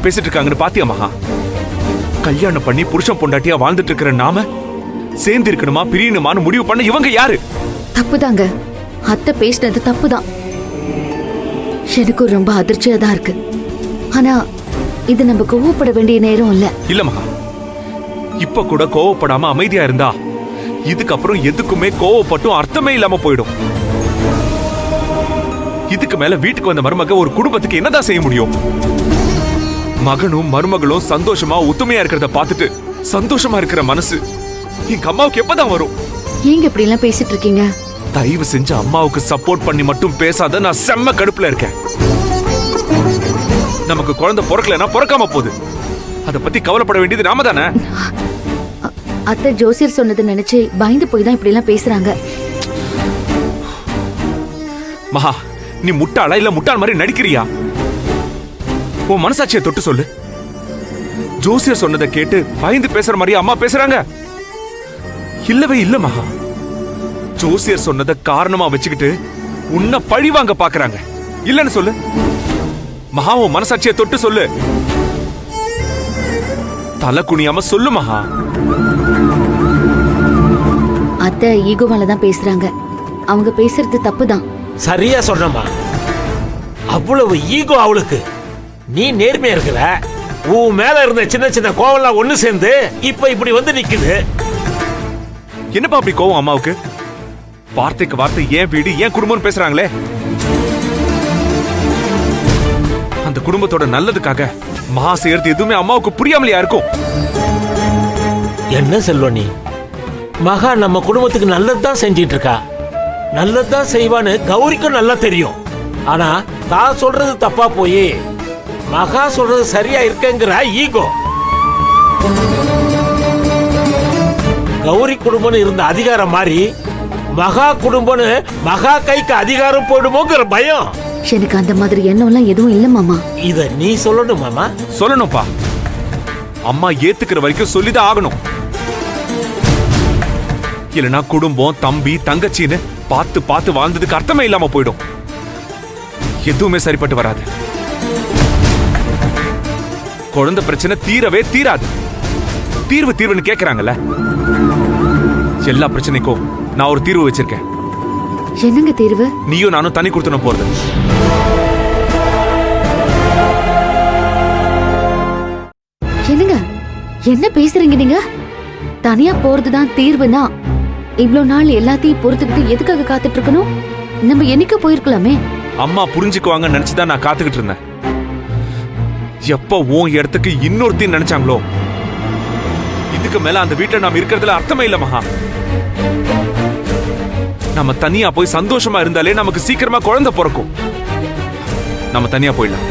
பேசிட்டு இருக்காங்கன்னு பாத்தியா மகா? கல்யாணம் பண்ணி புருஷன் பொண்டாட்டியா வாழ்ந்துட்டு இருக்கிற நாம சேர்ந்து இருக்கணுமா பிரியணுமான்னு முடிவு பண்ண இவங்க யாரு? தப்புதாங்க, அத்தை பேசினது தப்புதான். எனக்கும் ரொம்ப அதிர்ச்சியா தான் இருக்கு. ஆனா இது நம்ம கோவப்பட வேண்டிய நேரம் இல்ல. இல்ல மகா, இப்ப கூட கோவப்படாம அமைதியா இருந்தா இதுக்கப்புறம் எதுக்குமே கோவப்பட்டும் அர்த்தமே இல்லாம போயிடும். இதுக்கு மேல வீட்டுக்கு வந்த மருமக ஒரு குடும்பத்துக்கு என்னதான் செய்ய முடியும்? மகனும் மருமகளும் சந்தோஷமா ஒத்துமையா இருக்கிறத பார்த்துட்டு சந்தோஷமா இருக்கிற மனசு எங்க அம்மாவுக்கு எப்பதான் வரும்? ஏங்க இப்படி எல்லாம் பேசிட்டு இருக்கீங்க? தயவு செஞ்சு அம்மாவுக்கு சப்போர்ட் பண்ணி மட்டும் பேசாத. நான் செம்ம கடுப்புல இருக்கேன். நமக்கு குழந்தை பிறக்கலன்னா பிறக்காம போகுது. அத பத்தி கவலைப்பட வேண்டியது நாம தானே. அத்தை ஜோசியர் சொன்னதை நினைச்சு பயந்து போய் தான் இப்படி எல்லாம் பேசுறாங்க. மகா, நீ முட்டாளா இல்ல முட்டாள் மாதிரி நடிக்கிறியா? உன் மனசாட்சியை தொட்டு சொல்லு. ஜோசியர் சொன்னதை கேட்டு பயந்து பேசுற மாதிரி அம்மா பேசுறாங்க? இல்லவே இல்ல மகா. ஜோசியர் சொன்னதை காரணமா வச்சுக்கிட்டு உன்னை பழி வாங்க பாக்குறாங்க. இல்லன்னு சொல்லு மகா. உன் மனசாட்சியை தொட்டு சொல்லு. தலை குனியாம சொல்லு மகா. அத்தை ஈகோவால தான் பேசுறாங்க. அவங்க பேசுறது தப்புதான். சரியா சொன்னமா. அவ்வளவு ஈகோ அவளுக்கு. நீ நேர்மையா இருக்கிற. உன் மேல இருந்த சின்ன சின்ன கோவம்லாம் ஒண்ணு சேர்ந்து இப்ப இப்படி வந்து நிக்குது. என்னப்பா அப்படி கோவம் அம்மாவுக்கு? வார்த்தைக்கு வார்த்தை ஏன் வீடு ஏன் குடும்பம் பேசுறாங்களே. அந்த குடும்பத்தோட நல்லதுக்காக மகா செய்யறது எதுவுமே அம்மாவுக்கு புரியாமலையா இருக்கும்? என்ன செல்வ நீ? மகா நம்ம குடும்பத்துக்கு நல்லதுதான் செஞ்சிட்டு இருக்கா. நல்லதுதான் செய்வான்னு கௌரிக்கும் நல்லா தெரியும். ஆனா தான் சொல்றது தப்பா போய் மகா சொல்றது சரியா இருக்குங்கிற ஈகோ. கௌரி குடும்பம் இருந்த அதிகாரம் மாதிரி மகா குடும்பம்னு மகா கைக்கு அதிகாரம் போயிடுமோங்கிற பயம். எனக்கு அந்த மாதிரி எண்ணம்லாம் எதுவும் இல்ல மாமா. இத நீ சொல்லணும் மாமா. சொல்லணும்ப்பா. அம்மா ஏத்துக்கிற வரைக்கும் சொல்லிதான் ஆகணும். இல்லனா குடும்பம் தம்பி தங்கச்சின்னு பார்த்து பார்த்து வாழ்ந்ததுக்கு அர்த்தமே இல்லாம போயிடும். எதுவுமே சரிப்பட்டு வராது. குழந்தை பிரச்சனை தீரவே தீராது. தீர்வு தீர்வுன்னு கேக்குறாங்கல்ல. எல்லா பிரச்சனைக்கும் நான் ஒரு தீர்வு வச்சிருக்கேன். என்னங்க தீர்வு? நீயும் நானும் தனி கொடுத்துன போறது. என்னங்க என்ன பேசுறீங்க நீங்க? தனியா போறதுதான் தீர்வுனா இவ்ளோ நாள் எல்லாத்தையும் பொறுத்துக்கிட்டு எதுக்காக காத்துட்டு இருக்கணும்? நம்ம என்னைக்கு போயிருக்கலாமே. அம்மா புரிஞ்சுக்குவாங்கன்னு நினைச்சுதான் நான் காத்துக்கிட்டு இருந்தேன். எப்ப உன் இடத்துக்கு இன்னொருத்தையும் நினைச்சாங்களோ இதுக்கு மேல அந்த வீட்டுல நாம இருக்கிறதுல அர்த்தமே இல்ல மகா. நம்ம தனியா போய் சந்தோஷமா இருந்தாலே நமக்கு சீக்கிரமா குழந்தை பிறக்கும். நம்ம தனியா போயிடலாம்.